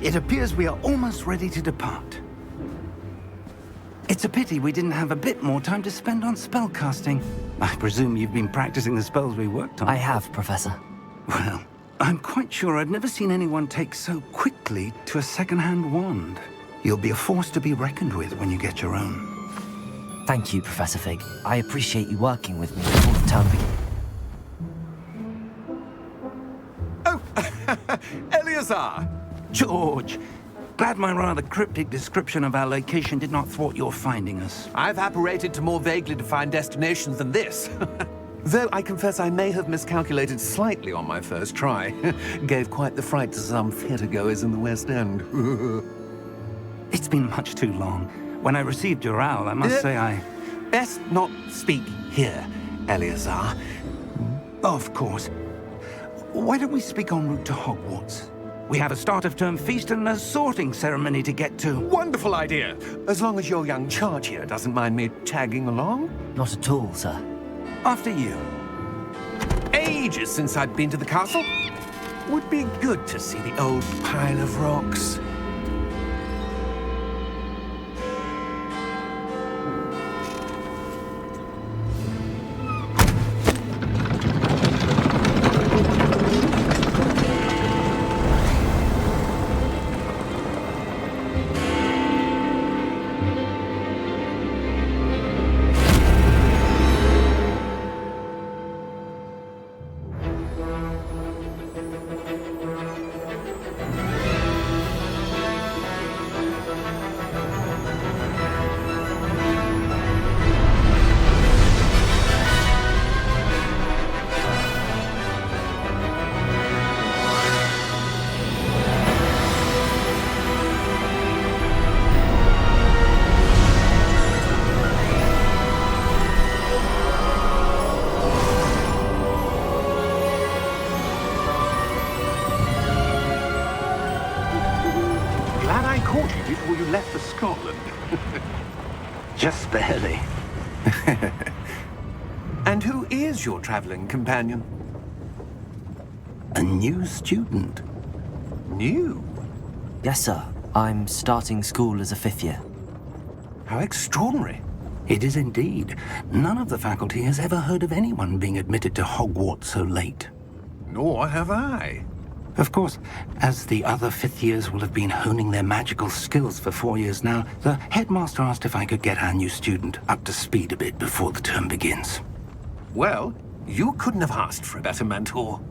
It appears we are almost ready to depart. It's a pity we didn't have a bit more time to spend on spellcasting. I presume you've been practicing the spells we worked on. I have, Professor. Well, I'm quite sure I've never seen anyone take so quickly to a second-hand wand. You'll be a force to be reckoned with when you get your own. Thank you, Professor Fig. I appreciate you working with me before the term begins. Oh, Eleazar! George! Glad my rather cryptic description of our location did not thwart your finding us. I've apparated to more vaguely defined destinations than this. Though I confess I may have miscalculated slightly on my first try. Gave quite the fright to some theatergoers in the West End. It's been much too long. When I received your owl, I must say I... Best not speak here, Eleazar. Of course. Why don't we speak en route to Hogwarts? We have a start-of-term feast and a sorting ceremony to get to. Wonderful idea! As long as your young charge here doesn't mind me tagging along. Not at all, sir. After you. Ages since I'd been to the castle. Would be good to see the old pile of rocks. Before you left for Scotland. Just barely. And who is your traveling companion? A new student. New? Yes, sir. I'm starting school as a 5th year. How extraordinary. It is indeed. None of the faculty has ever heard of anyone being admitted to Hogwarts so late. Nor have I. Of course, as the other 5th years will have been honing their magical skills for 4 years now, the headmaster asked if I could get our new student up to speed a bit before the term begins. Well, you couldn't have asked for a better mentor.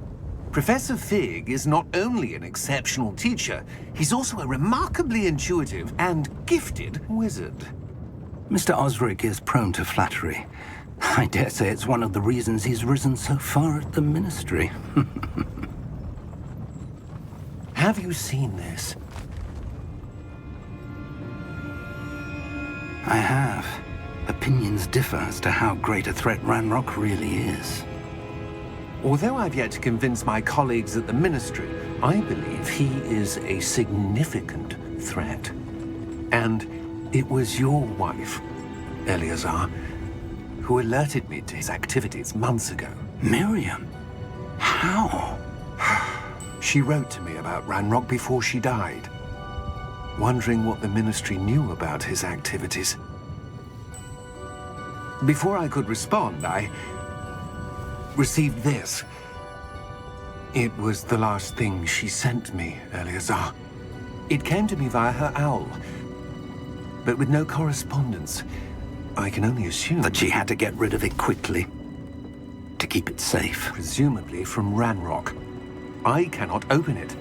Professor Fig is not only an exceptional teacher, he's also a remarkably intuitive and gifted wizard. Mr. Osric is prone to flattery. I dare say it's one of the reasons he's risen so far at the Ministry. Have you seen this? I have. Opinions differ as to how great a threat Ranrock really is. Although I've yet to convince my colleagues at the Ministry, I believe he is a significant threat. And it was your wife, Eleazar, who alerted me to his activities months ago. Miriam? How? She wrote to me about Ranrock before she died, wondering what the Ministry knew about his activities. Before I could respond, I received this. It was the last thing she sent me, Eleazar. It came to me via her owl, but with no correspondence. I can only assume That she had to get rid of it quickly, to keep it safe. presumably from Ranrock. I cannot open it.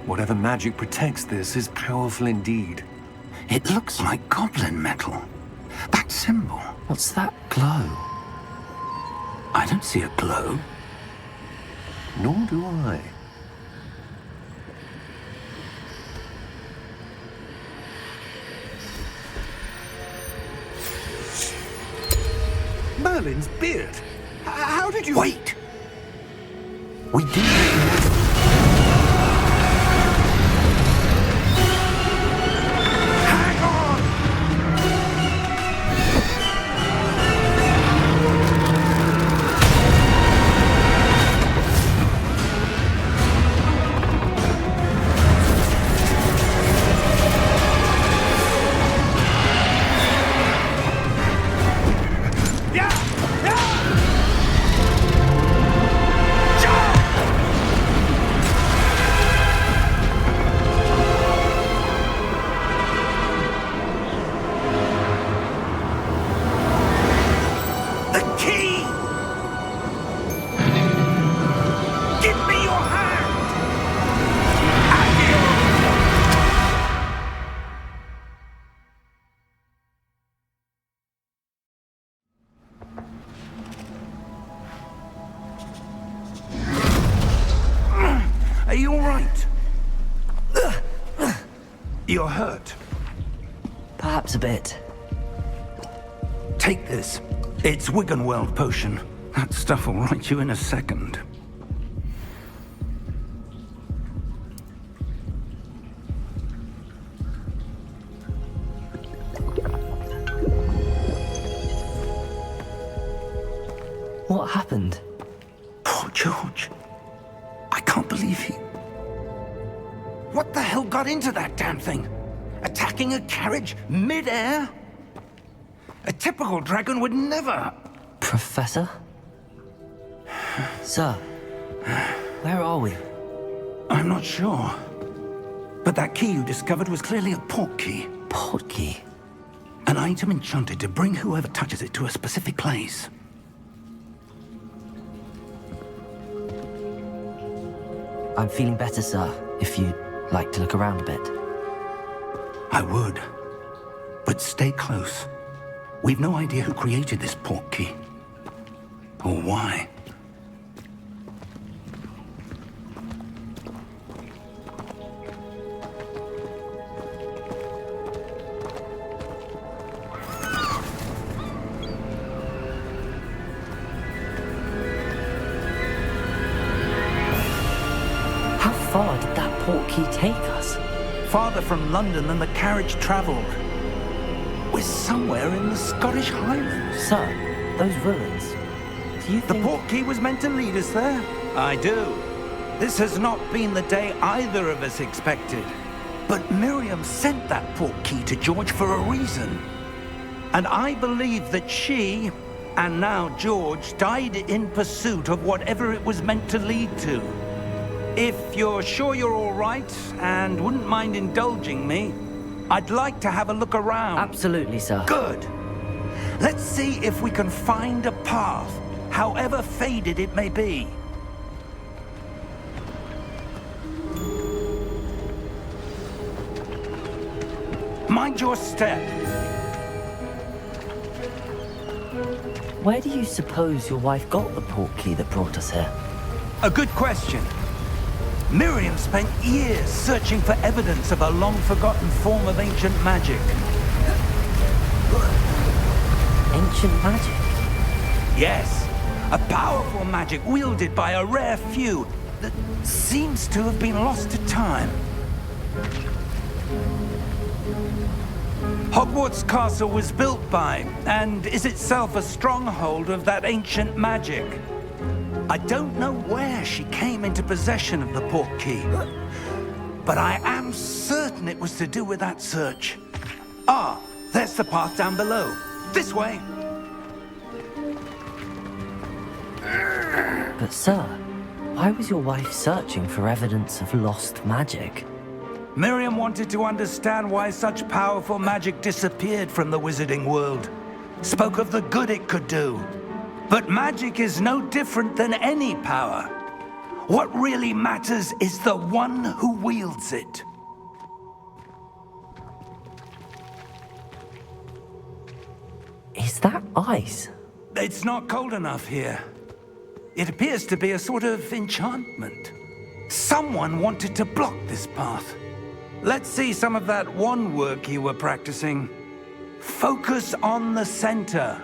Whatever magic protects this is powerful indeed. It looks like goblin metal. That symbol. What's that glow? I don't see a glow. Nor do I. Merlin's beard. How did you... Wait! We did. Hang on! Are you all right? You're hurt. Perhaps a bit. Take this. It's Wiggenweld potion. That stuff will right you in a second. What happened? Poor George. I can't believe he... What the hell got into that damn thing? Attacking a carriage mid-air? A typical dragon would never... Professor? Sir, where are we? I'm not sure. But that key you discovered was clearly a port key. Port key? An item enchanted to bring whoever touches it to a specific place. I'm feeling better, sir, if you'd like to look around a bit. I would. But stay close. We've no idea who created this port key. Or why. How far did that port key take us? Farther from London than the carriage traveled. We're somewhere in the Scottish Highlands. Sir, those ruins. Do you The think... port key was meant to lead us there? I do. This has not been the day either of us expected. But Miriam sent that port key to George for a reason. And I believe that she, and now George, died in pursuit of whatever it was meant to lead to. If you're sure you're all right and wouldn't mind indulging me, I'd like to have a look around. Absolutely, sir. Good. Let's see if we can find a path, however faded it may be. Mind your step. Where do you suppose your wife got the port key that brought us here? A good question. Miriam spent years searching for evidence of a long-forgotten form of ancient magic. Ancient magic? Yes, a powerful magic wielded by a rare few that seems to have been lost to time. Hogwarts Castle was built by, and is itself a stronghold of that ancient magic. I don't know where she came into possession of the port key, but I am certain it was to do with that search. Ah, there's the path down below. This way. But sir, why was your wife searching for evidence of lost magic? Miriam wanted to understand why such powerful magic disappeared from the wizarding world. Spoke of the good it could do. But magic is no different than any power. What really matters is the one who wields it. Is that ice? It's not cold enough here. It appears to be a sort of enchantment. Someone wanted to block this path. Let's see some of that wand work you were practicing. Focus on the center.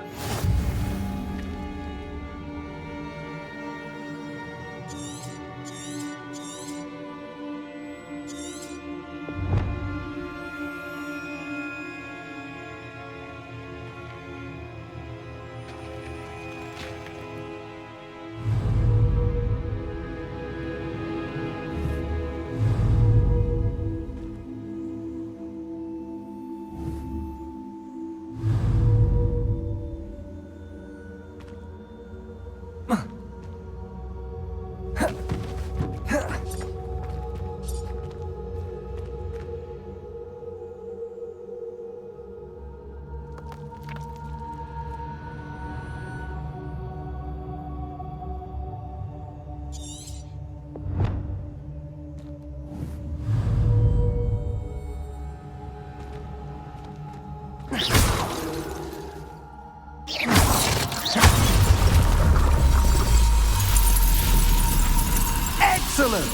Excellent!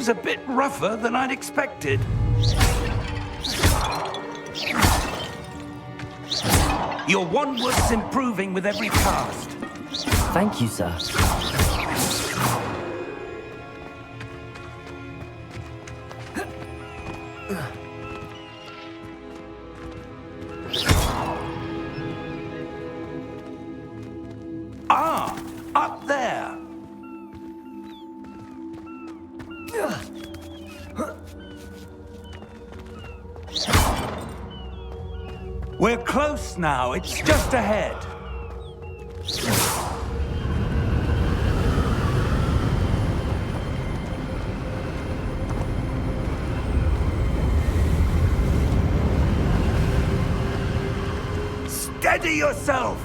was a bit rougher than I'd expected. Your one-worth's improving with every cast. Thank you, sir. Ah, up there. We're close now. It's just ahead. Steady yourself!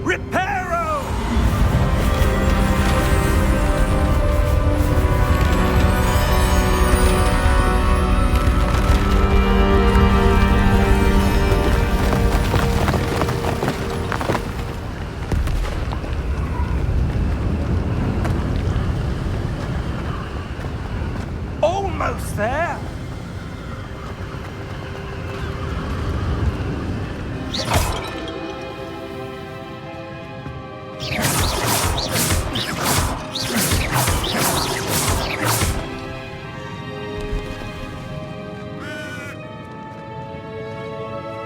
Reparo! Almost there!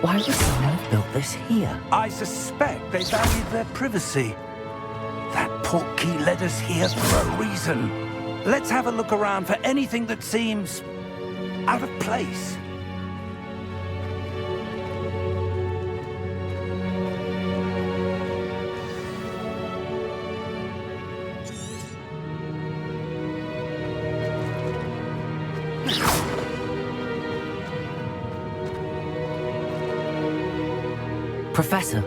Why would someone have built this here? I suspect they valued their privacy. That portkey led us here for a reason. Let's have a look around for anything that seems out of place. Professor,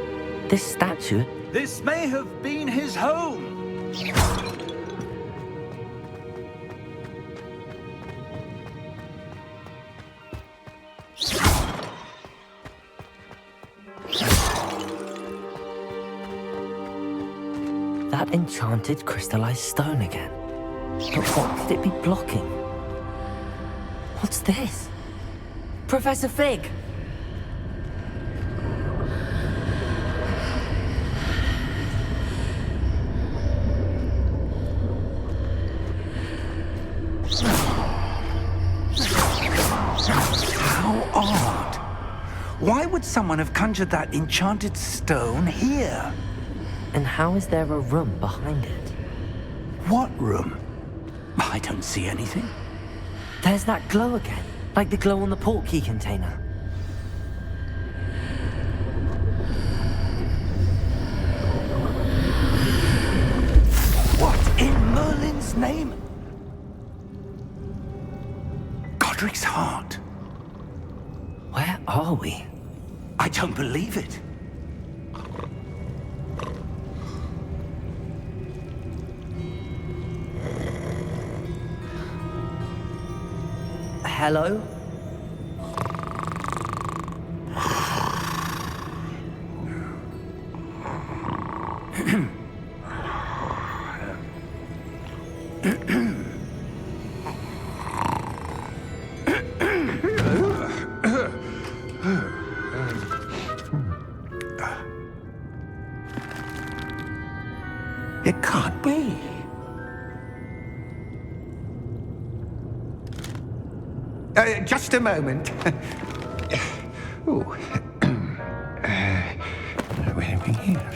this statue... This may have been his home. That enchanted crystallized stone again. But what could it be blocking? What's this? Professor Fig! How odd. Why would someone have conjured that enchanted stone here? And how is there a room behind it? What room? I don't see anything. There's that glow again, like the glow on the portkey container. What in Merlin's name? Godric's heart. Where are we? I don't believe it. Hello? It can't be. Just a moment. Oh. Where are we here?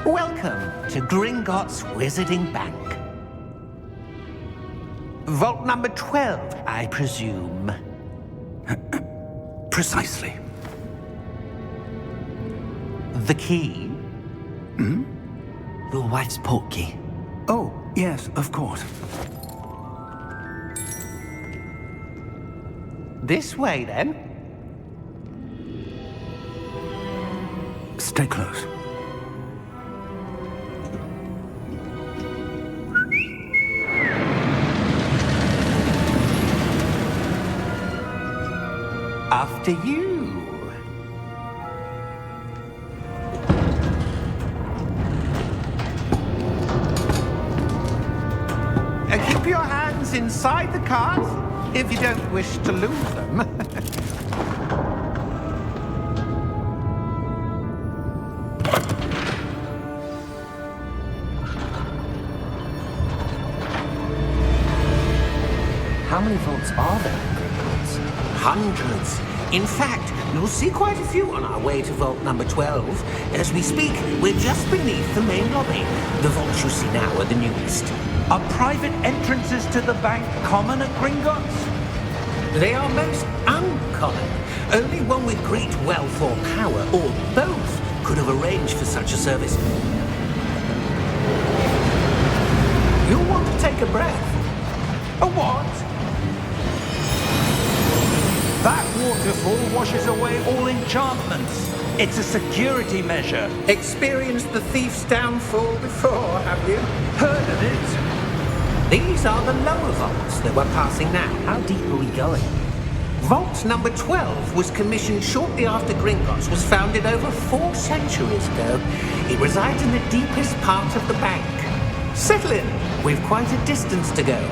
Welcome to Gringotts Wizarding Bank. Vault number 12, I presume. Precisely. The key? Your wife's portkey. Oh, yes, of course. This way, then. Stay close. After you. items inside the cart, if you don't wish to lose them. How many vaults are there in Gringotts? Hundreds. In fact, you'll see quite a few on our way to vault number 12. As we speak, we're just beneath the main lobby. The vaults you see now are the newest. Are private entrances to the bank common at Gringotts? They are most uncommon. Only one with great wealth or power, or both, could have arranged for such a service. You'll want to take a breath. A what? That waterfall washes away all enchantments. It's a security measure. Experienced the thief's downfall before, have you? Heard of it? These are the lower vaults that we're passing now. How deep are we going? Vault number 12 was commissioned shortly after Gringotts was founded over 4 centuries ago. It resides in the deepest part of the bank. Settle in. We've quite a distance to go.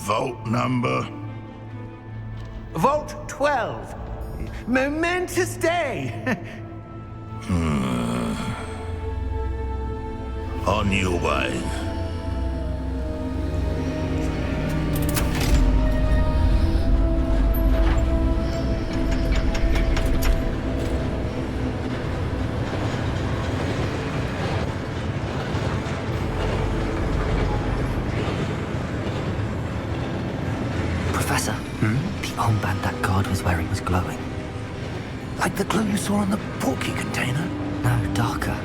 Vault number? Vault 12. Momentous day. On your way. Professor, the armband that guard was wearing was glowing. Like the glow you saw on the porky container? No, darker.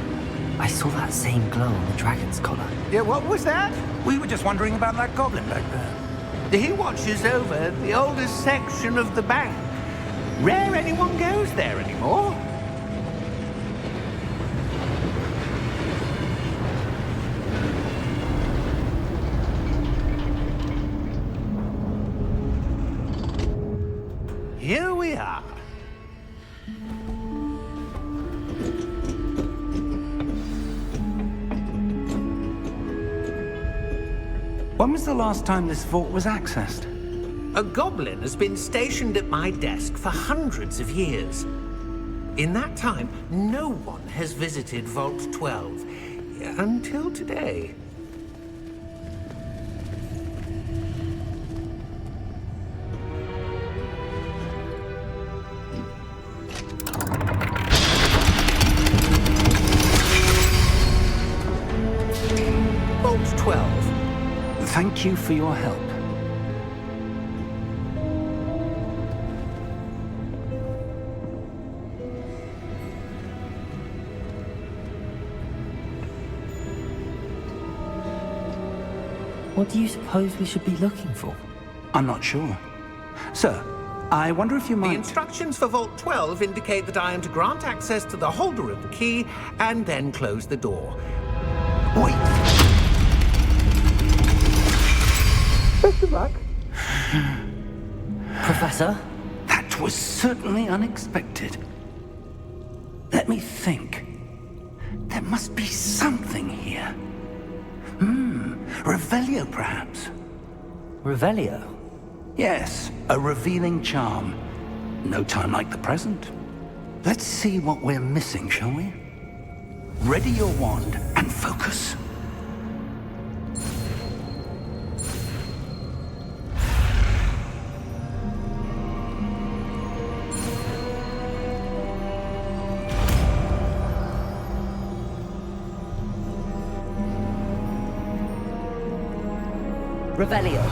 I saw that same glow on the dragon's collar. Yeah, what was that? We were just wondering about that goblin back there. He watches over the oldest section of the bank. Rare anyone goes there anymore. Here we are. When was the last time this vault was accessed? A goblin has been stationed at my desk for hundreds of years. In that time, no one has visited Vault 12 until today. Vault 12. Thank you for your help. What do you suppose we should be looking for? I'm not sure. Sir, I wonder if you The might... instructions for Vault 12 indicate that I am to grant access to the holder of the key and then close the door. Wait! Best of luck. Professor? That was certainly unexpected. Let me think. There must be something here. Revelio, perhaps? Revelio? Yes, a revealing charm. No time like the present. Let's see what we're missing, shall we? Ready your wand and focus. Revelio.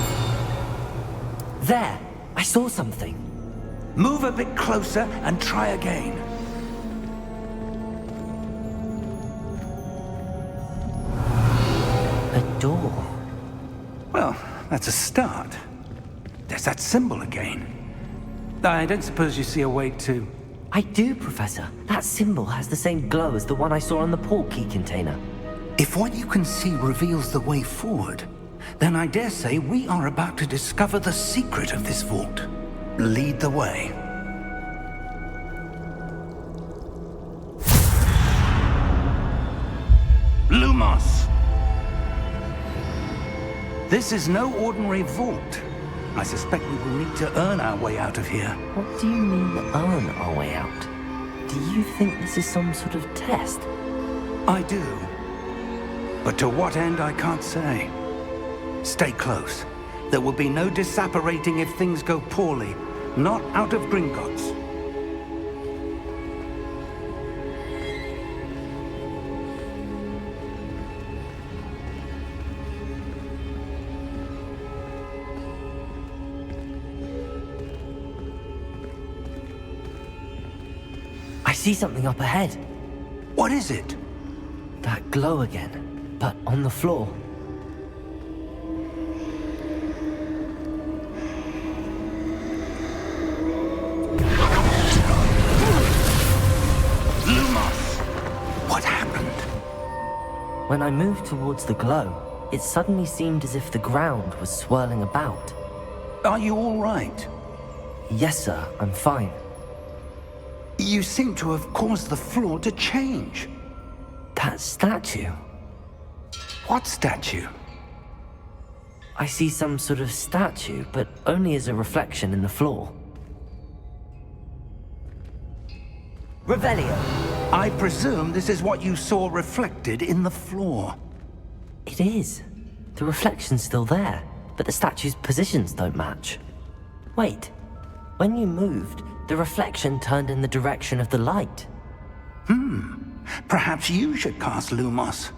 There! I saw something. Move a bit closer and try again. A door. Well, that's a start. There's that symbol again. I don't suppose you see a way to... I do, Professor. That symbol has the same glow as the one I saw on the port key container. If what you can see reveals the way forward, Then I dare say we are about to discover the secret of this vault. Lead the way. Lumos! This is no ordinary vault. I suspect we will need to earn our way out of here. What do you mean, earn our way out? Do you think this is some sort of test? I do. But to what end, I can't say. Stay close. There will be no disapparating if things go poorly. Not out of Gringotts. I see something up ahead. What is it? That glow again, but on the floor. Lumos! What happened? When I moved towards the glow, it suddenly seemed as if the ground was swirling about. Are you all right? Yes, sir, I'm fine. You seem to have caused the floor to change. That statue. What statue? I see some sort of statue, but only as a reflection in the floor. Revelio. I presume this is what you saw reflected in the floor. It is. The reflection's still there, but the statue's positions don't match. Wait. When you moved, the reflection turned in the direction of the light. Perhaps you should cast Lumos.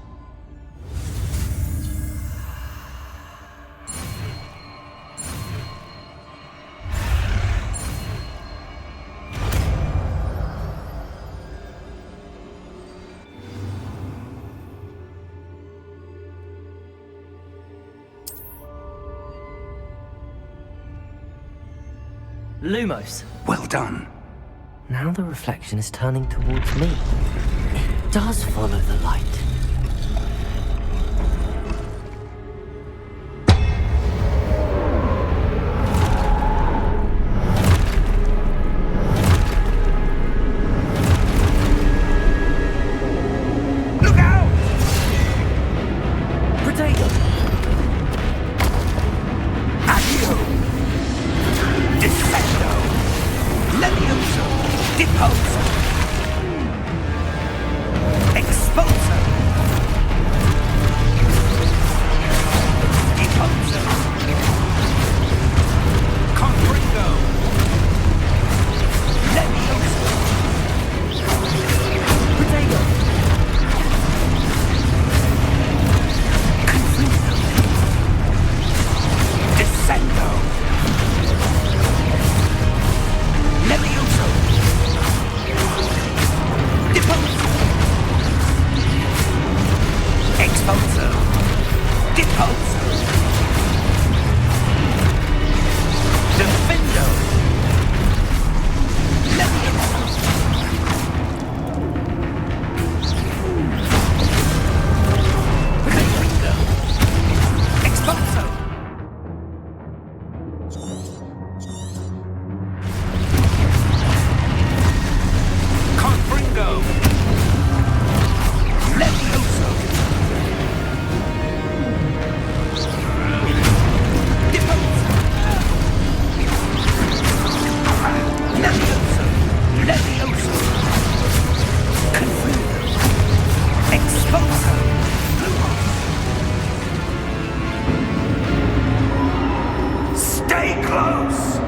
Lumos. Well done. Now the reflection is turning towards me. It does follow the light. Look out! Potato! Accio! Descendo! Levioso! Deposo! Expulso! Deposo! Confringo! Levioso! Potato! Confringo! Descendo! Levioso! Deposo! Expulso! Deposo! Defendo! Levioso! Confringo! Expulso! Confringo! Levioso! Deposo! Levioso! Levioso! Confringo! Expulso! Stay close!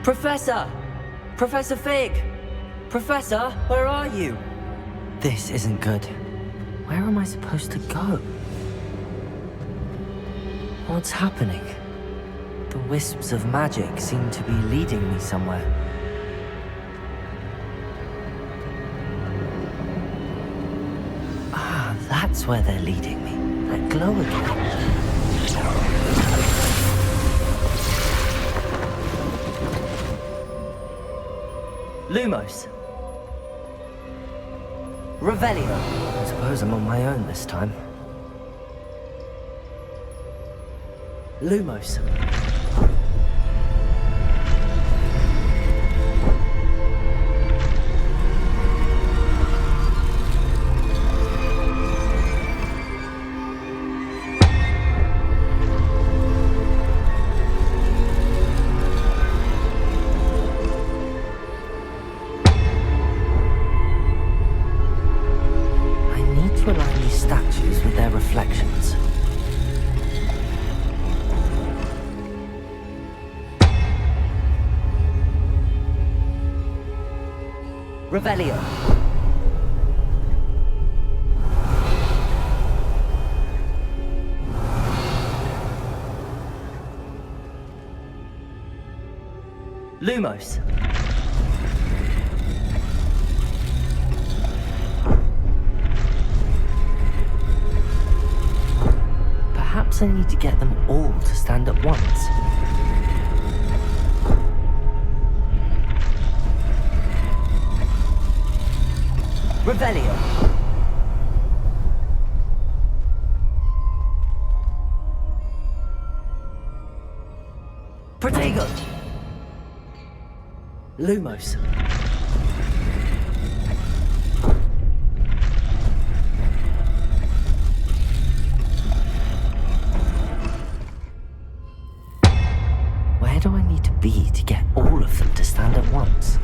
Professor! Professor Fig! Professor, where are you? This isn't good. Where am I supposed to go? What's happening? The wisps of magic seem to be leading me somewhere. Ah, that's where they're leading me. That glow again. Lumos. Revelio. I suppose I'm on my own this time. Lumos. To align these statues with their reflections. Revelio. Lumos. Perhaps I need to get them all to stand at once. Revelio. Protego. Lumos. Where do I need to be to get all of them to stand at once?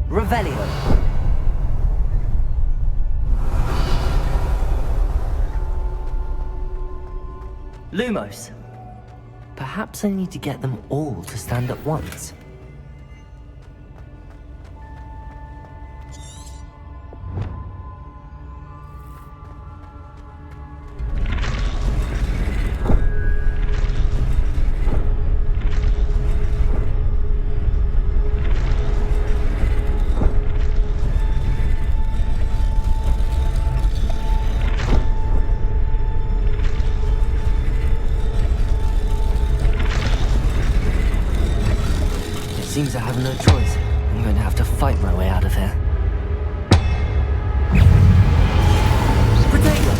Revelio. Lumos. Perhaps I need to get them all to stand at once. Seems I have no choice. I'm going to have to fight my way out of here. Protego!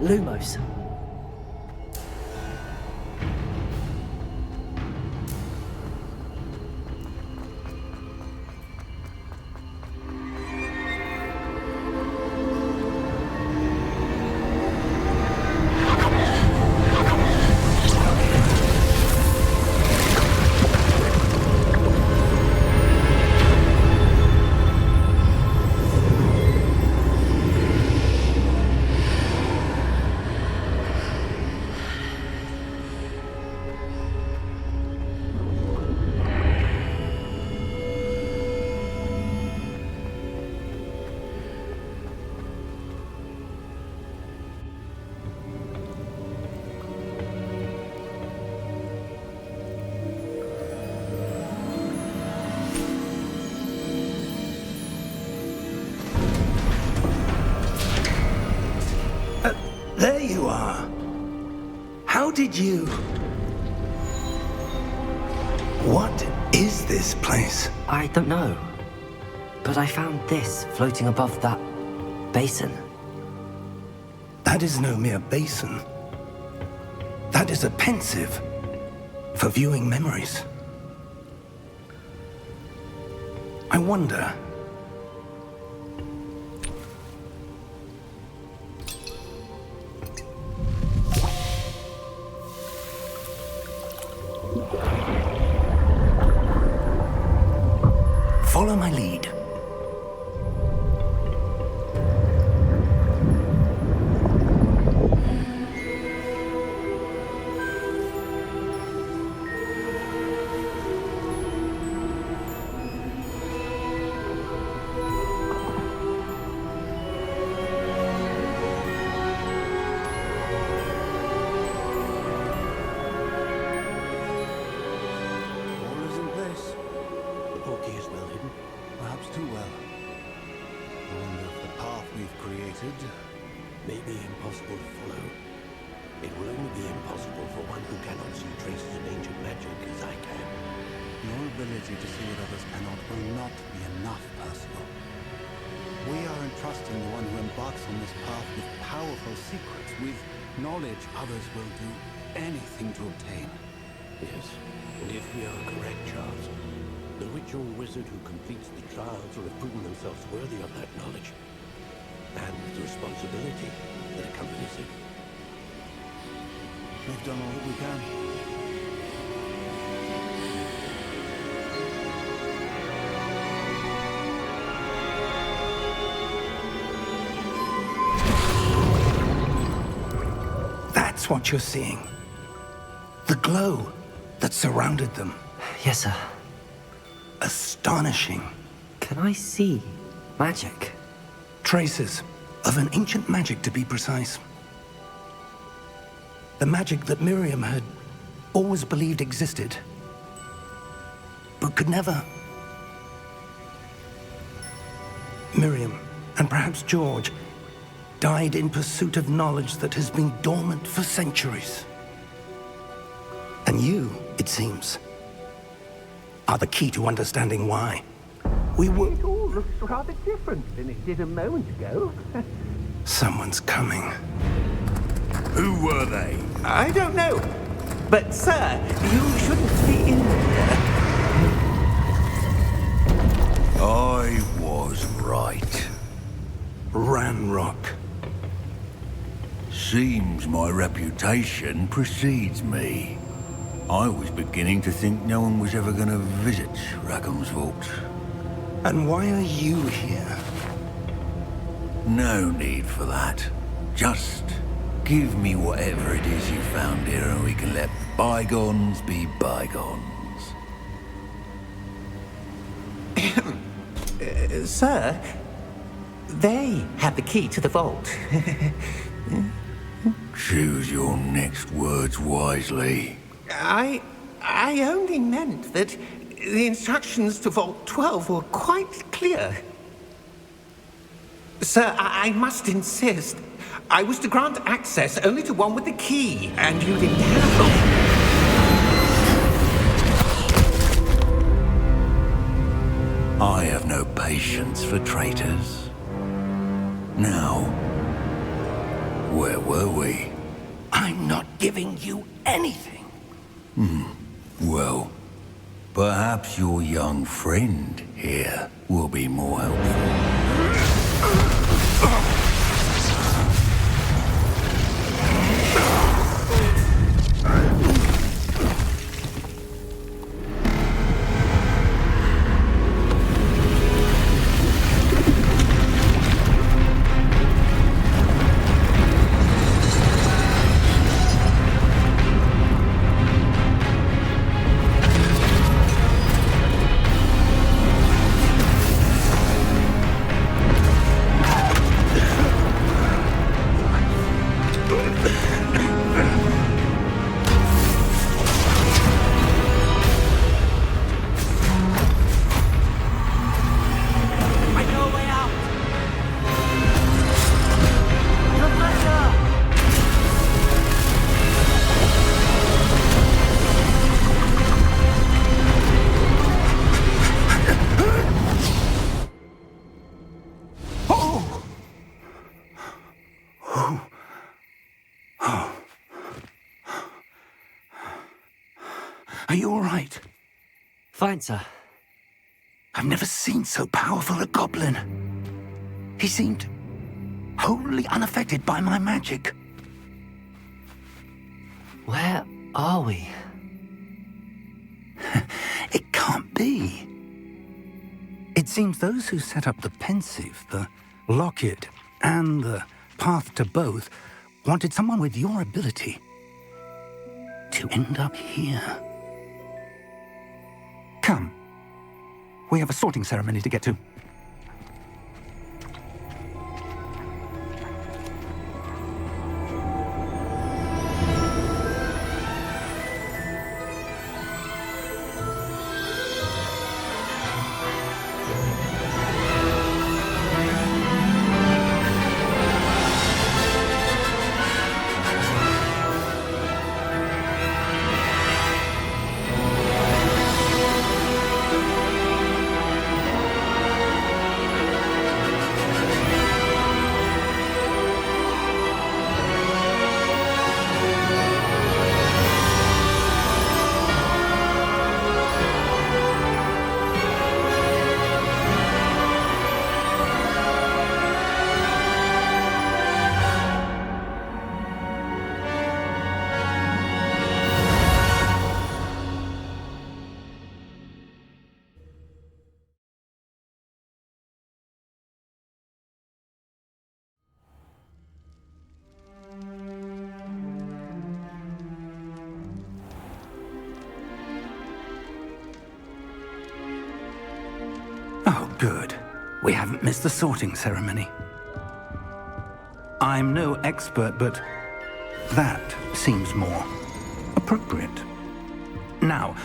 Lumos. There you are. How did you... What is this place? I don't know. But I found this floating above that basin. That is no mere basin. That is a pensive for viewing memories. I wonder... Follow my lead. May be impossible to follow. It will only be impossible for one who cannot see traces of ancient magic as I can. Your ability to see what others cannot will not be enough, Percival. We are entrusting the one who embarks on this path with powerful secrets, with knowledge others will do anything to obtain. Yes, and if we are correct, Charles, the witch or wizard who completes the trials will have proven themselves worthy of that knowledge. And the responsibility that accompanies it. We've done all that we can. That's what you're seeing. The glow that surrounded them. Yes, sir. Astonishing. Can I see magic? Traces of an ancient magic, to be precise. The magic that Miriam had always believed existed, but could never. Miriam, and perhaps George, died in pursuit of knowledge that has been dormant for centuries. And you, it seems, are the key to understanding why. We were... It all looks rather different than it did a moment ago. Someone's coming. Who were they? I don't know. But, sir, you shouldn't be in here. I was right. Ranrock. Seems my reputation precedes me. I was beginning to think no one was ever going to visit Rackham's vault. And why are you here? No need for that. Just give me whatever it is you found here and we can let bygones be bygones. Sir, they have the key to the vault. Choose your next words wisely. I only meant that the instructions to Vault 12 were quite clear. Sir, I must insist. I was to grant access only to one with the key, and you didn't have them. I have no patience for traitors. Now, where were we? I'm not giving you anything. Well, perhaps your young friend here will be more helpful. Are you all right? Fine, sir. I've never seen so powerful a goblin. He seemed wholly unaffected by my magic. Where are we? It can't be. It seems those who set up the pensive, the locket, and the path to both wanted someone with your ability to end up here. Come. We have a sorting ceremony to get to. Oh, good. We haven't missed the sorting ceremony. I'm no expert, but that seems more appropriate. Now,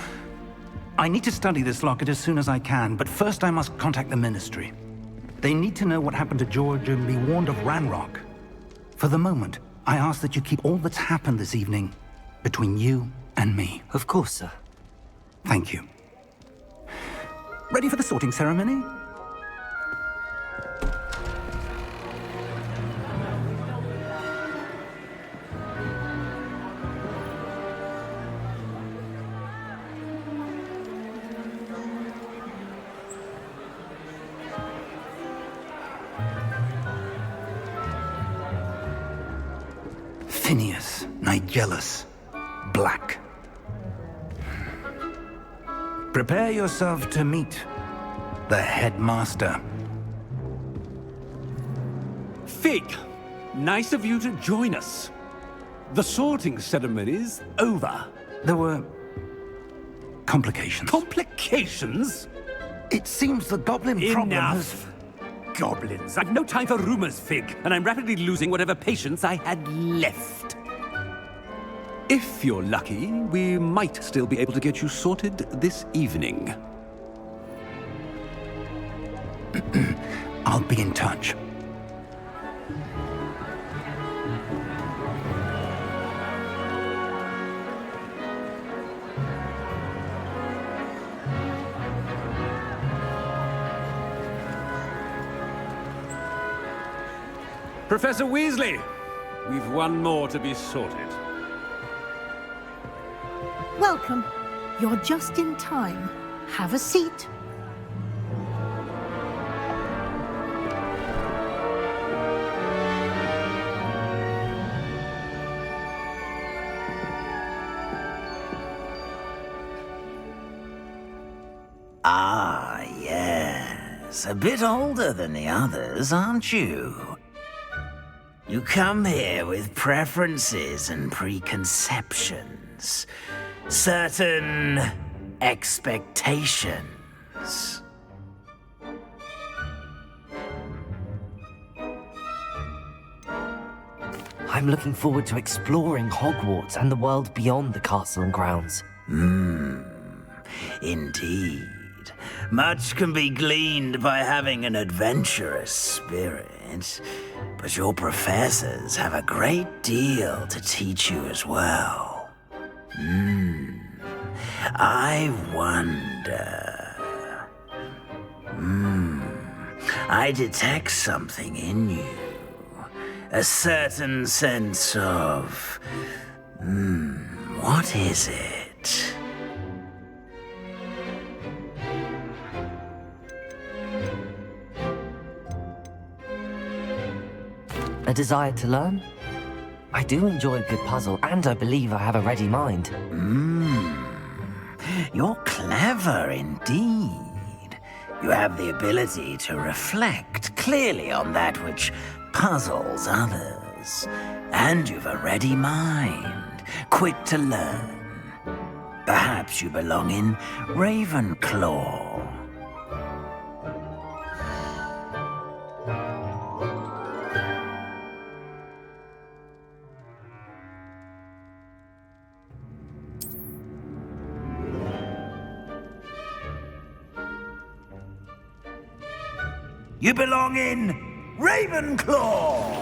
I need to study this locket as soon as I can, but first I must contact the Ministry. They need to know what happened to George and be warned of Ranrock. For the moment, I ask that you keep all that's happened this evening between you and me. Of course, sir. Thank you. Ready for the sorting ceremony? Phineas Nigellus Black. Prepare yourself to meet the headmaster. Fig, nice of you to join us. The sorting ceremony's over. There were complications. Complications? It seems the goblin problem has... Enough! Goblins. I've no time for rumors, Fig, and I'm rapidly losing whatever patience I had left. If you're lucky, we might still be able to get you sorted this evening. I'll be in touch. Professor Weasley, we've one more to be sorted. Welcome. You're just in time. Have a seat. Ah, yes. A bit older than the others, aren't you? You come here with preferences and preconceptions. Certain expectations. I'm looking forward to exploring Hogwarts and the world beyond the castle and grounds. Indeed. Much can be gleaned by having an adventurous spirit, but your professors have a great deal to teach you as well. I wonder... I detect something in you. A certain sense of... what is it? a desire to learn. I do enjoy a good puzzle, and I believe I have a ready mind. You're clever indeed. You have the ability to reflect clearly on that which puzzles others. And you've a ready mind, quick to learn. Perhaps you belong in Ravenclaw. You belong in Ravenclaw!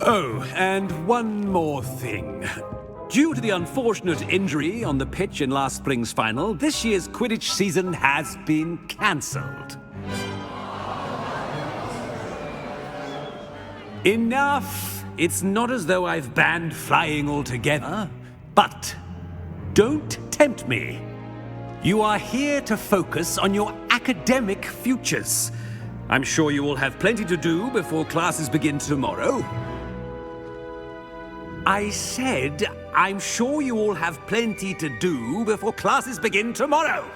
Oh, and one more thing. Due to the unfortunate injury on the pitch in last spring's final, this year's Quidditch season has been cancelled. Enough! It's not as though I've banned flying altogether, but don't tempt me. You are here to focus on your academic futures. I'm sure you will have plenty to do before classes begin tomorrow. I said, I'm sure you all have plenty to do before classes begin tomorrow.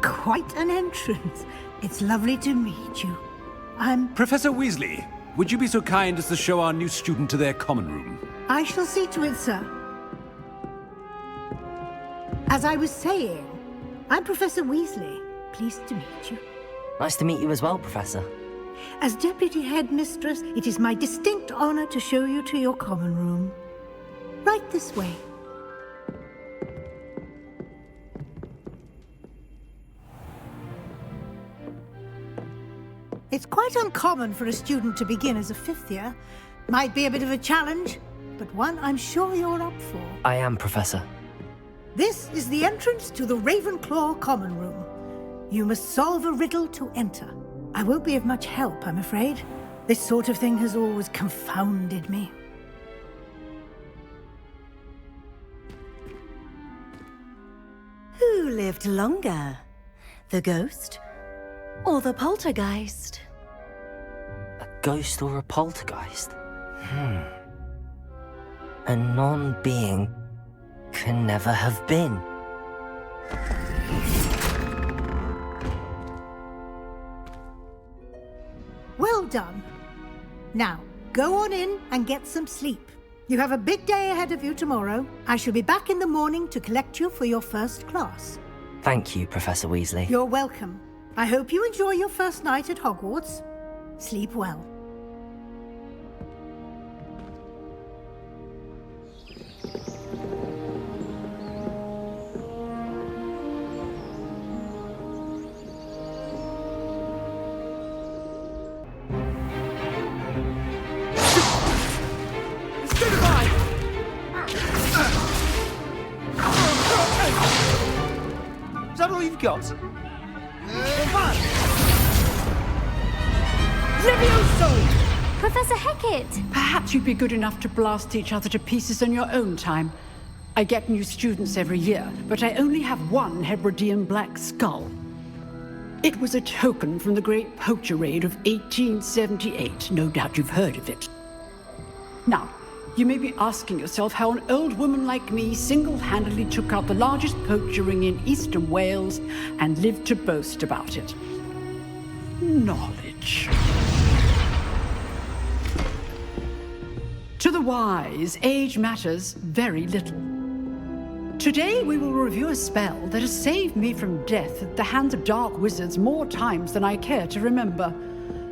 Quite an entrance. It's lovely to meet you. I'm... Professor Weasley, would you be so kind as to show our new student to their common room? I shall see to it, sir. As I was saying, I'm Professor Weasley. Pleased to meet you. Nice to meet you as well, Professor. As Deputy Headmistress, it is my distinct honor to show you to your common room. Right this way. It's quite uncommon for a student to begin as a fifth year. Might be a bit of a challenge, but one I'm sure you're up for. I am, Professor. This is the entrance to the Ravenclaw common room. You must solve a riddle to enter. I won't be of much help, I'm afraid. This sort of thing has always confounded me. Who lived longer? The ghost or the poltergeist? A ghost or a poltergeist? A non-being can never have been. Well done. Now, go on in and get some sleep. You have a big day ahead of you tomorrow. I shall be back in the morning to collect you for your first class. Thank you, Professor Weasley. You're welcome. I hope you enjoy your first night at Hogwarts. Sleep well. Is that all you've got? Levioso! Professor Hecat! Perhaps you'd be good enough to blast each other to pieces in your own time. I get new students every year, but I only have one Hebridean black skull. It was a token from the Great Poacher Raid of 1878. No doubt you've heard of it. Now, you may be asking yourself how an old woman like me single-handedly took out the largest poacher ring in eastern Wales and lived to boast about it. Knowledge. To the wise, age matters very little. Today we will review a spell that has saved me from death at the hands of dark wizards more times than I care to remember.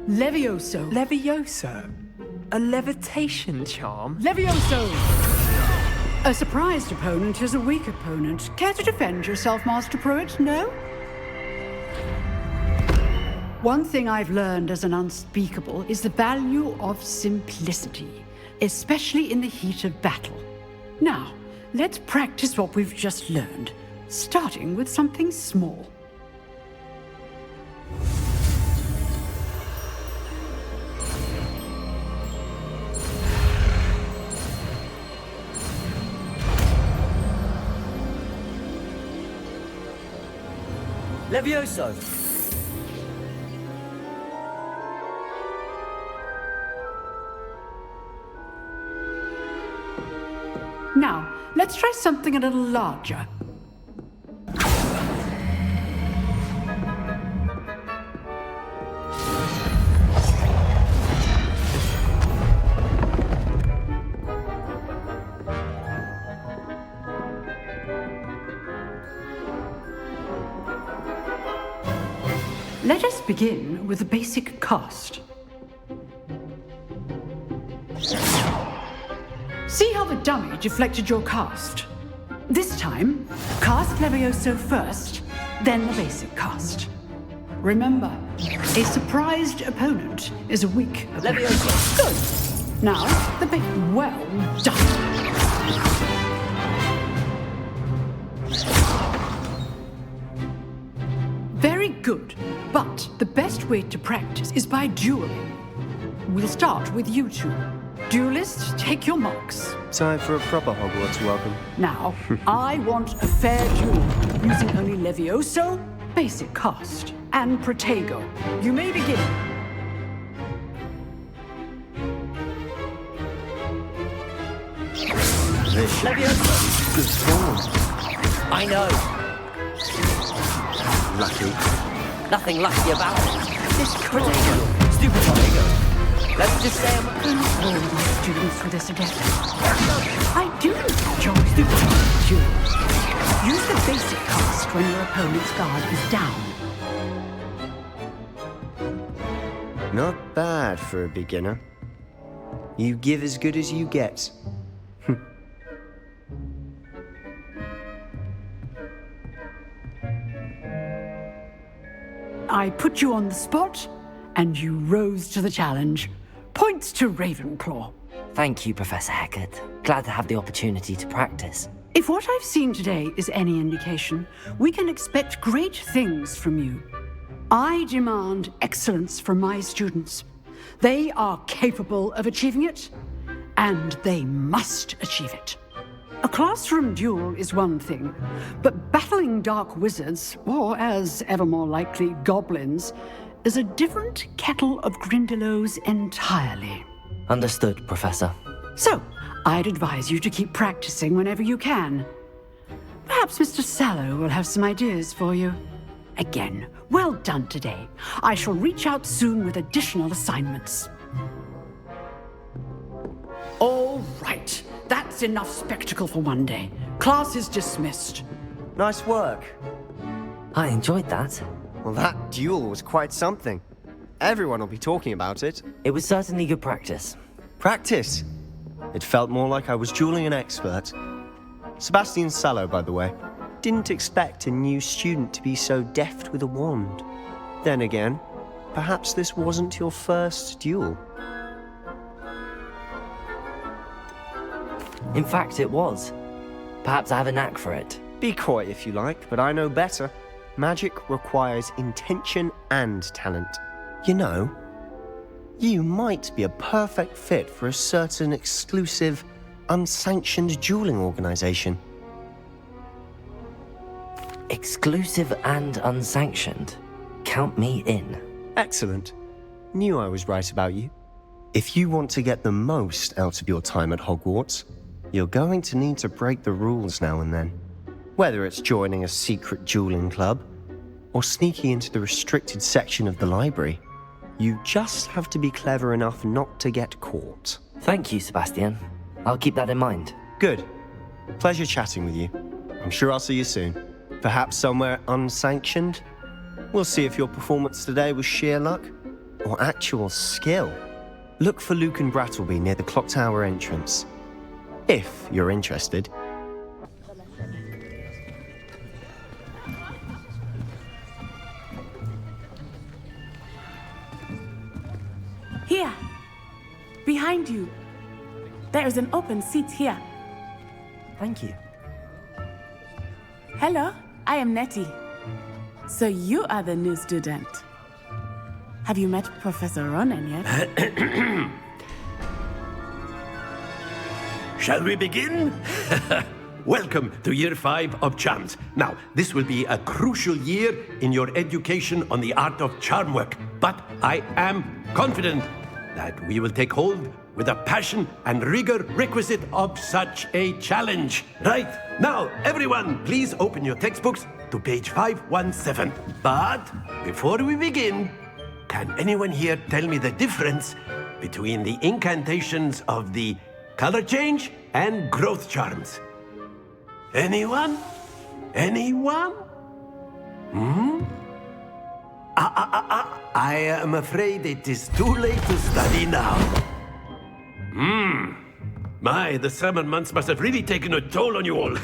Levioso. Levioso? A levitation charm? Levioso! A surprised opponent is a weak opponent. Care to defend yourself, Master Pruitt? No? One thing I've learned as an unspeakable is the value of simplicity, especially in the heat of battle. Now, let's practice what we've just learned, starting with something small. Levioso! Now, let's try something a little larger. Let us begin with the basic cast. See how the dummy deflected your cast? This time, cast Levioso first, then the basic cast. Remember, a surprised opponent is a weak opponent. Levioso! Good! Now, the big well done. Very good, but the best way to practice is by dueling. We'll start with you two. Duelists, take your marks. Time for a proper Hogwarts welcome. Now, I want a fair duel, using only Levioso, basic cast, and Protego. You may begin. Levioso! Good form. I know. Lucky. Nothing lucky about it. This Protego. Stupid Protego. Let's just say I'm all these students for this again. I do enjoy stupid duels. Use the basic cast when your opponent's guard is down. Not bad for a beginner. You give as good as you get. I put you on the spot, and you rose to the challenge. Points to Ravenclaw. Thank you, Professor Hecat. Glad to have the opportunity to practice. If what I've seen today is any indication, we can expect great things from you. I demand excellence from my students. They are capable of achieving it, and they must achieve it. A classroom duel is one thing, but battling dark wizards, or as ever more likely, goblins, is a different kettle of Grindylows entirely. Understood, Professor. So, I'd advise you to keep practicing whenever you can. Perhaps Mr. Sallow will have some ideas for you. Again, well done today. I shall reach out soon with additional assignments. All right, that's enough spectacle for one day. Class is dismissed. Nice work. I enjoyed that. Well, that duel was quite something. Everyone will be talking about it. It was certainly good practice. Practice? It felt more like I was dueling an expert. Sebastian Sallow, by the way. Didn't expect a new student to be so deft with a wand. Then again, perhaps this wasn't your first duel. In fact, it was. Perhaps I have a knack for it. Be coy if you like, but I know better. Magic requires intention and talent. You know, you might be a perfect fit for a certain exclusive, unsanctioned dueling organization. Exclusive and unsanctioned? Count me in. Excellent. Knew I was right about you. If you want to get the most out of your time at Hogwarts, you're going to need to break the rules now and then. Whether it's joining a secret dueling club, or sneaking into the restricted section of the library, you just have to be clever enough not to get caught. Thank you, Sebastian. I'll keep that in mind. Good. Pleasure chatting with you. I'm sure I'll see you soon. Perhaps somewhere unsanctioned? We'll see if your performance today was sheer luck, or actual skill. Look for Luke and Brattleby near the clock tower entrance. If you're interested. Here, behind you. There is an open seat here. Thank you. Hello, I am Nettie. So you are the new student. Have you met Professor Ronan yet? Shall we begin? Welcome to Year 5 of Charms. Now, this will be a crucial year in your education on the art of charm work, but I am confident that we will take hold with the passion and rigor requisite of such a challenge. Right, now, everyone, please open your textbooks to page 517. But before we begin, can anyone here tell me the difference between the incantations of the color change and growth charms? Anyone? Anyone? I am afraid it is too late to study now. My, the summer months must have really taken a toll on you all.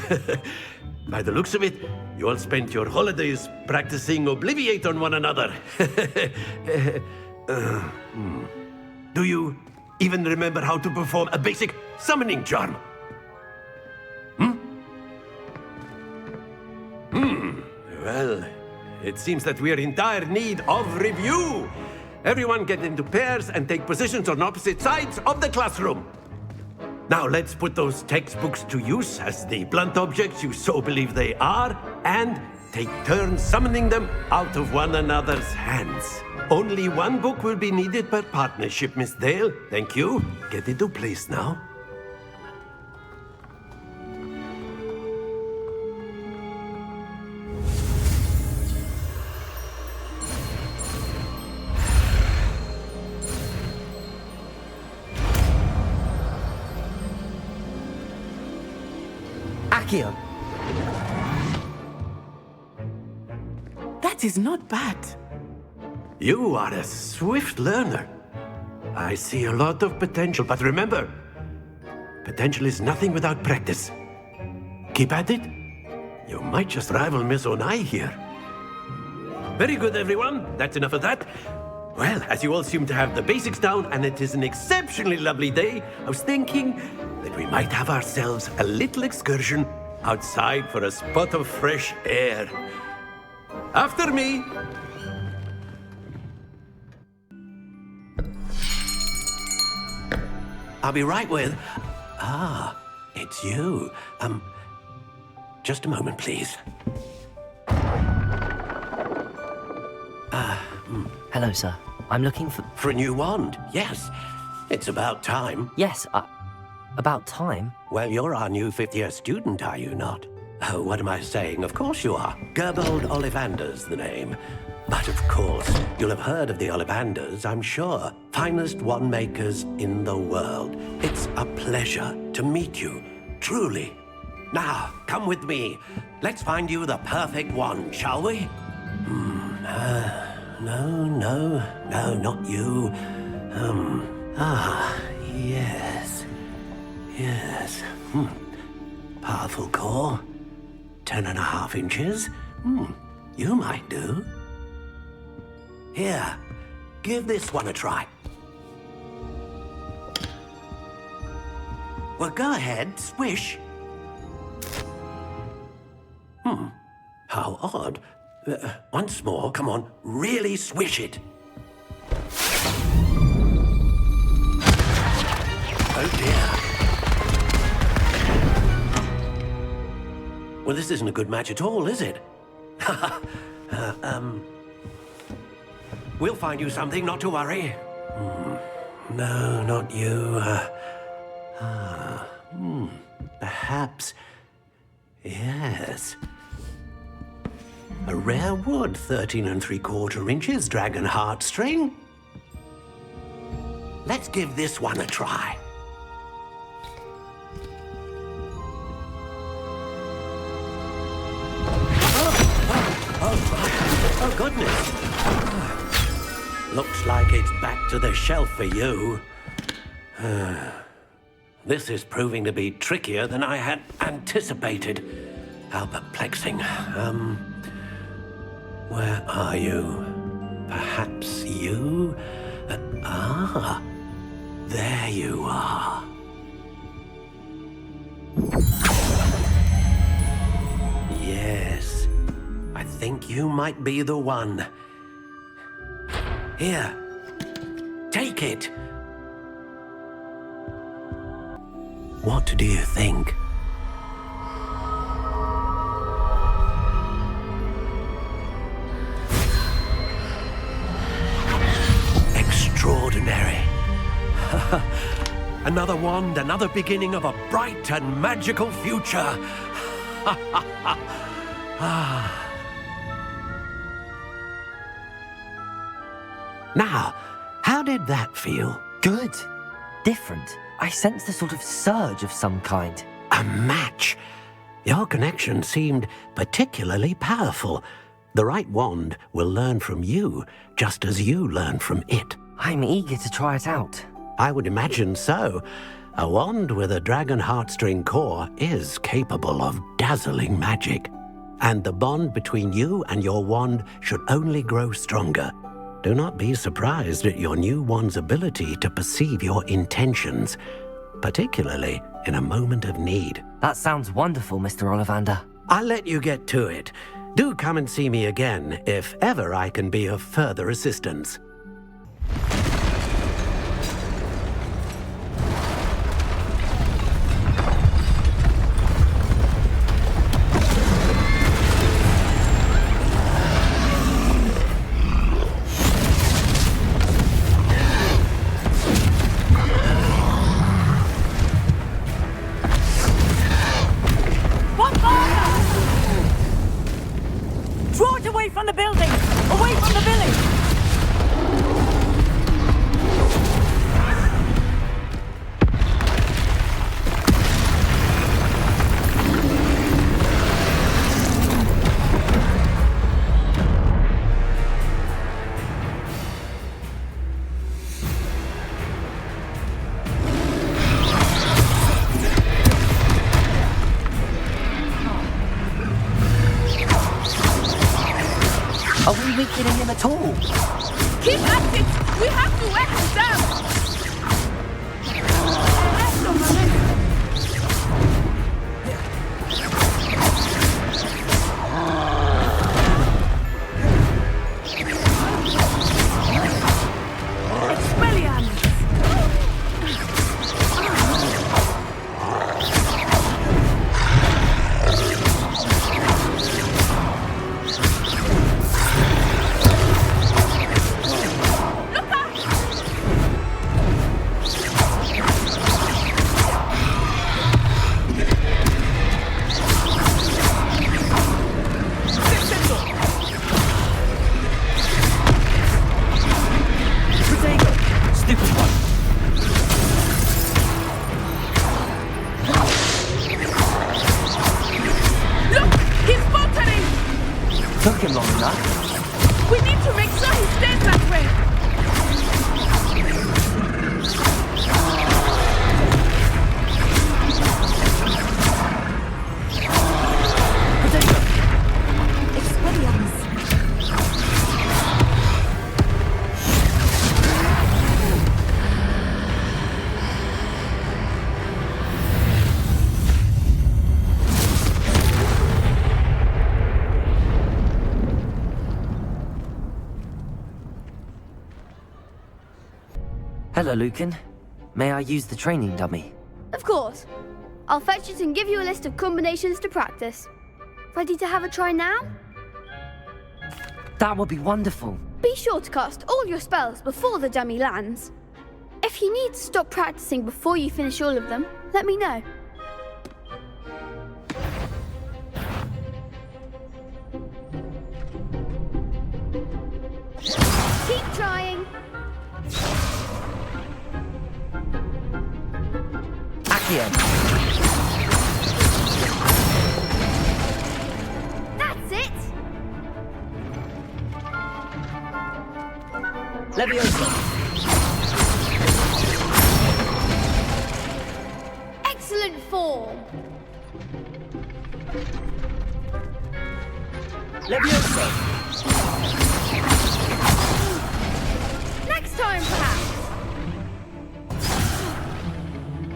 By the looks of it, you all spent your holidays practicing Obliviate on one another. Do you even remember how to perform a basic summoning charm? Well, it seems that we are in dire need of review. Everyone get into pairs and take positions on opposite sides of the classroom. Now let's put those textbooks to use as the blunt objects you so believe they are, and take turns summoning them out of one another's hands. Only one book will be needed per partnership, Miss Dale. Thank you. Get into place now. Accio. That is not bad. You are a swift learner. I see a lot of potential, but remember, potential is nothing without practice. Keep at it. You might just rival Miss Onai here. Very good, everyone. That's enough of that. Well, as you all seem to have the basics down, and it is an exceptionally lovely day, I was thinking that we might have ourselves a little excursion outside for a spot of fresh air. After me. I'll be right with... Ah, it's you. Just a moment, please. Hello, sir. I'm looking for... For a new wand, yes. It's about time. Yes, about time? Well, you're our new fifth-year student, are you not? Oh, what am I saying? Of course you are. Gerbold Ollivander's the name. But of course, you'll have heard of the Ollivanders, I'm sure. Finest wand makers in the world. It's a pleasure to meet you, truly. Now, come with me. Let's find you the perfect wand, shall we? No, not you. Yes. Powerful core. 10.5 inches. You might do. Here, give this one a try. Well, go ahead, swish. How odd. Once more, come on, really swish it. Oh dear. Well, this isn't a good match at all, is it? We'll find you something, not to worry. No, not you. Perhaps. Yes. A rare wood, 13 3/4 inches, dragon heartstring. Let's give this one a try. Oh, goodness. Looks like it's back to the shelf for you. This is proving to be trickier than I had anticipated. How perplexing. Where are you? Perhaps you? There you are. Yes. think you might be the one. Here, take it. What do you think? Extraordinary. Another wand, another beginning of a bright and magical future. Now, how did that feel? Good. Different. I sensed a sort of surge of some kind. A match. Your connection seemed particularly powerful. The right wand will learn from you, just as you learn from it. I'm eager to try it out. I would imagine so. A wand with a dragon heartstring core is capable of dazzling magic. And the bond between you and your wand should only grow stronger. Do not be surprised at your new wand's ability to perceive your intentions, particularly in a moment of need. That sounds wonderful, Mr. Ollivander. I'll let you get to it. Do come and see me again if ever I can be of further assistance. Draw it away from the building! Away from the village! Are we weakening him at all? Keep at it! We have to wear him down! Took him long enough. We need to make sure he stays that way! Hello, Lucan. May I use the training dummy? Of course. I'll fetch it and give you a list of combinations to practice. Ready to have a try now? That would be wonderful. Be sure to cast all your spells before the dummy lands. If you need to stop practicing before you finish all of them, let me know. Keep trying. Accio. That's it. Leviosa. Excellent form. Leviosa. Next time, perhaps.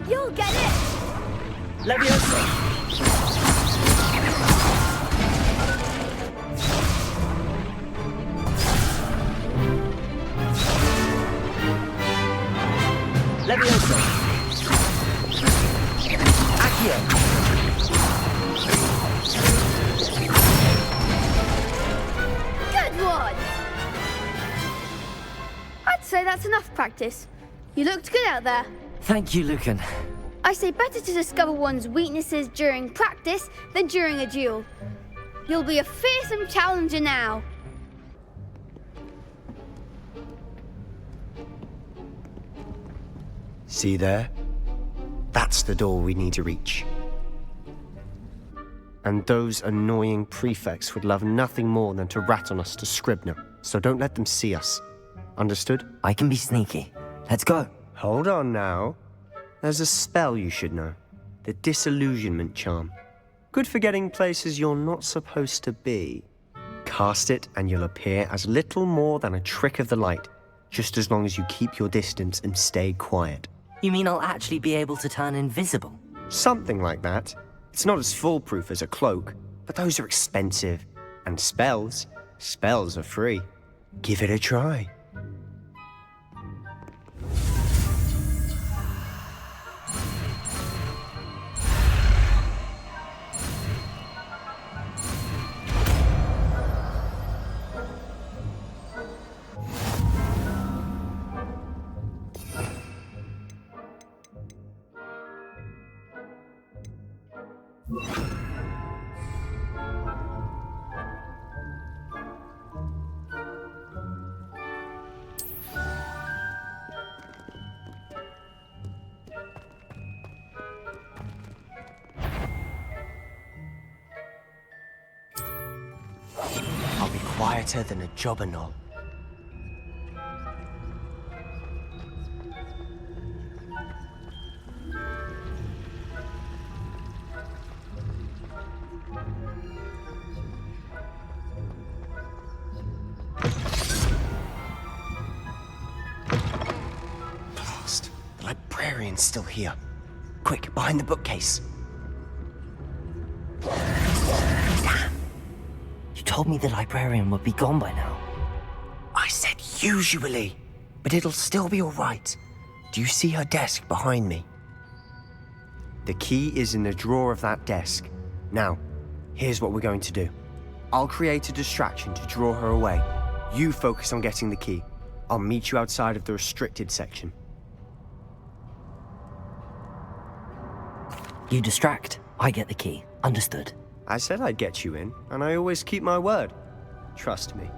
You'll get it. Leviosa. Leviosa! Accio! Good one! I'd say that's enough practice. You looked good out there. Thank you, Lucan. I say better to discover one's weaknesses during practice than during a duel. You'll be a fearsome challenger now. See there? That's the door we need to reach. And those annoying prefects would love nothing more than to rat on us to Scribner, so don't let them see us. Understood? I can be sneaky. Let's go. Hold on now. There's a spell you should know. The Disillusionment Charm. Good for getting places you're not supposed to be. Cast it and you'll appear as little more than a trick of the light, just as long as you keep your distance and stay quiet. You mean I'll actually be able to turn invisible? Something like that. It's not as foolproof as a cloak, but those are expensive. And spells are free. Give it a try. I'll be quieter than a jobberknoll. Blast! The librarian's still here. Quick, behind the bookcase. You told me the librarian would be gone by now. I said usually, but it'll still be all right. Do you see her desk behind me? The key is in the drawer of that desk. Now, here's what we're going to do. I'll create a distraction to draw her away. You focus on getting the key. I'll meet you outside of the restricted section. You distract, I get the key. Understood. I said I'd get you in, and I always keep my word. Trust me.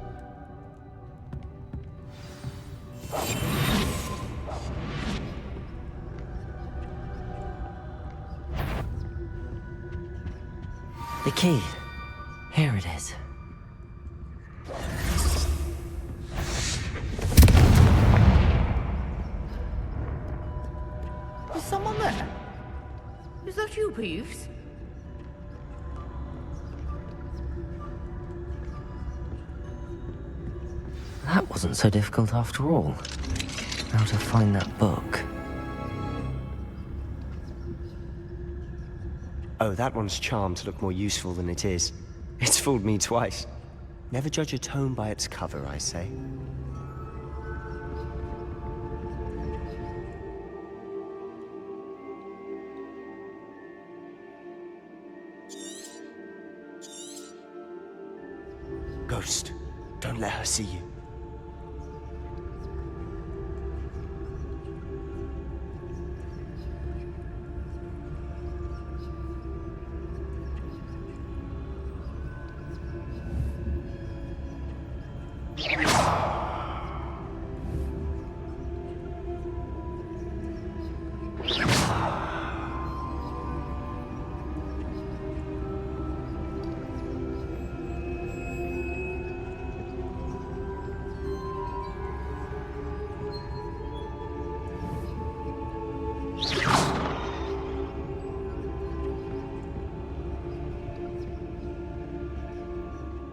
The key. Here it is. Is someone there? Is that you, Peeves? That wasn't so difficult after all. How to find that book. Oh, that one's charmed to look more useful than it is. It's fooled me twice. Never judge a tome by its cover, I say. Ghost, don't let her see you.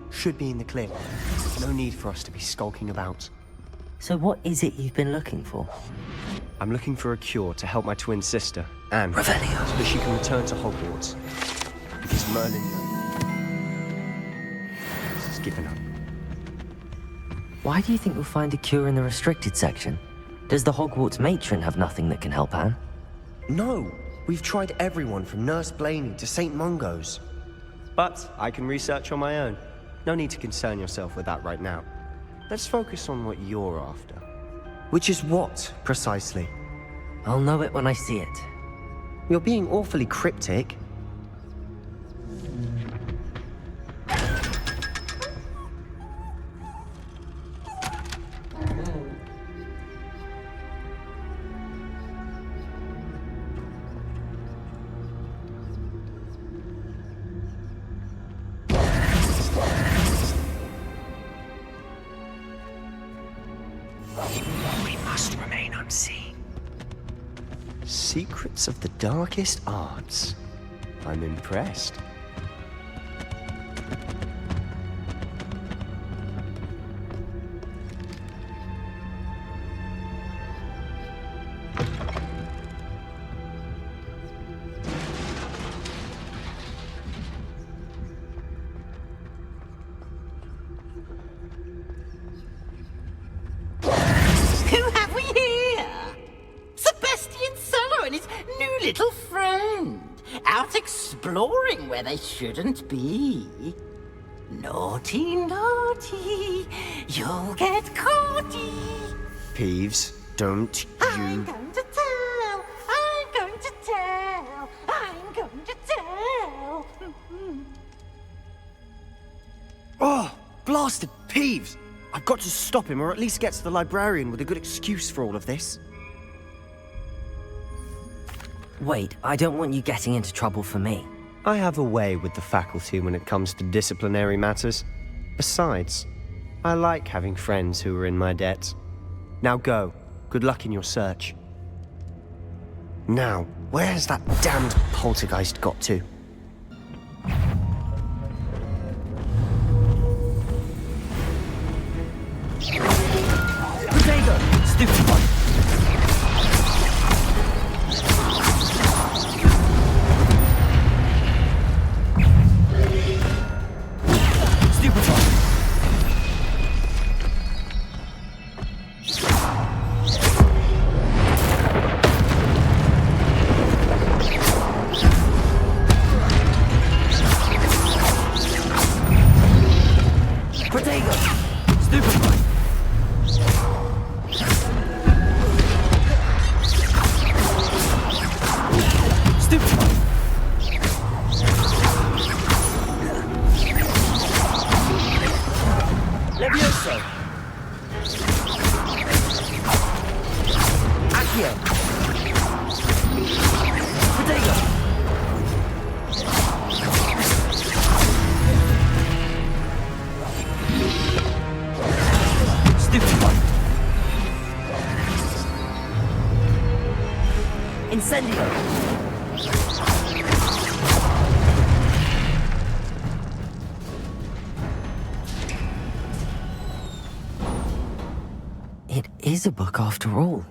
Should be in the clear. No need for us to be skulking about. So what is it you've been looking for? I'm looking for a cure to help my twin sister, Anne, Revelio, so that she can return to Hogwarts. Because Merlin has given up. Why do you think we'll find a cure in the restricted section? Does the Hogwarts matron have nothing that can help Anne? No, we've tried everyone from Nurse Blaney to St. Mungo's. But I can research on my own. No need to concern yourself with that right now. Let's focus on what you're after. Which is what, precisely? I'll know it when I see it. You're being awfully cryptic. We must remain unseen. Secrets of the darkest arts. I'm impressed. Who have we here? Sebastian Suller and his new little friend. Out exploring where they shouldn't be. Naughty, naughty. You'll get caughty. Peeves, don't I'm you... going to tell. I'm going to tell. I'm going to tell. Oh, blasted Peeves! I've got to stop him, or at least get to the librarian with a good excuse for all of this. Wait, I don't want you getting into trouble for me. I have a way with the faculty when it comes to disciplinary matters. Besides, I like having friends who are in my debt. Now go. Good luck in your search. Now, where's that damned poltergeist got to? Potato! Stupid one! Stupid one! Potato! Stupid one! Stupid one! Levioso! Accio! Potato! Stupid one! Incendio! It is a book after all.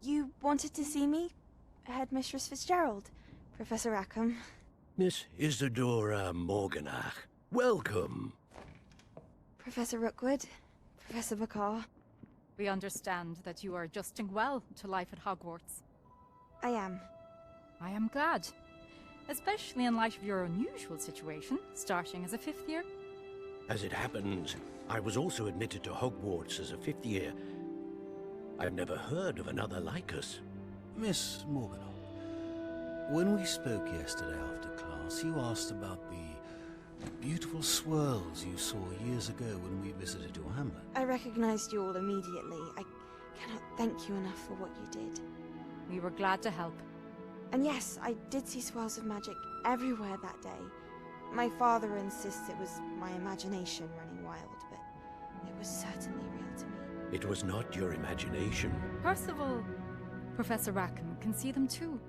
You wanted to see me? Headmistress Fitzgerald, Professor Rackham. Miss Isadora Morganach, welcome. Professor Rookwood, Professor Bakar. We understand that you are adjusting well to life at Hogwarts. I am. I am glad. Especially in light of your unusual situation, starting as a 5th year. As it happens, I was also admitted to Hogwarts as a 5th year. I've never heard of another like us. Miss Morganach, when we spoke yesterday after class, you asked about the beautiful swirls you saw years ago when we visited your hamlet. I recognized you all immediately. I cannot thank you enough for what you did. We were glad to help. And yes, I did see swirls of magic everywhere that day. My father insists it was my imagination running wild, but it was certainly real to me. It was not your imagination. Percival, Professor Rackham can see them too.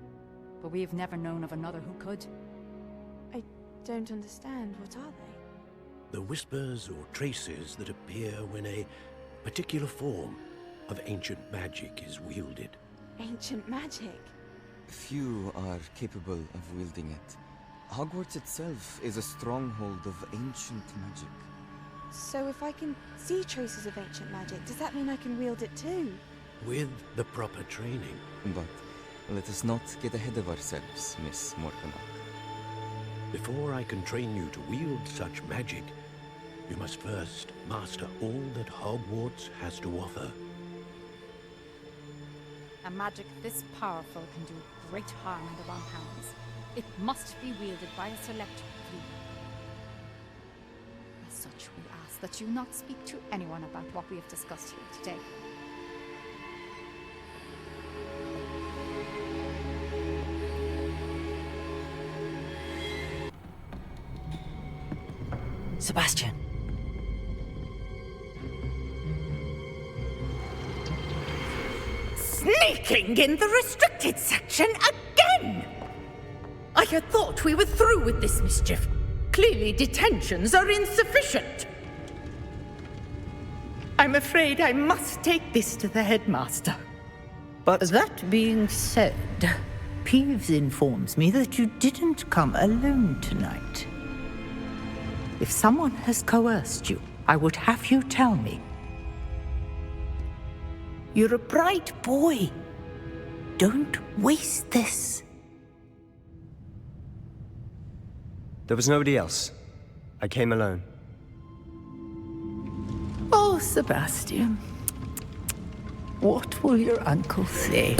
But we have never known of another who could. I don't understand. What are they? The whispers or traces that appear when a particular form of ancient magic is wielded. Ancient magic? Few are capable of wielding it. Hogwarts itself is a stronghold of ancient magic. So if I can see traces of ancient magic, does that mean I can wield it too? With the proper training. But let us not get ahead of ourselves, Miss Morganach. Before I can train you to wield such magic, you must first master all that Hogwarts has to offer. A magic this powerful can do great harm in the wrong hands. It must be wielded by a select few. As such, we ask that you not speak to anyone about what we have discussed here today. Sebastian. Sneaking in the restricted section again! I had thought we were through with this mischief. Clearly detentions are insufficient. I'm afraid I must take this to the headmaster. But that being said, Peeves informs me that you didn't come alone tonight. If someone has coerced you, I would have you tell me. You're a bright boy. Don't waste this. There was nobody else. I came alone. Oh, Sebastian. What will your uncle say?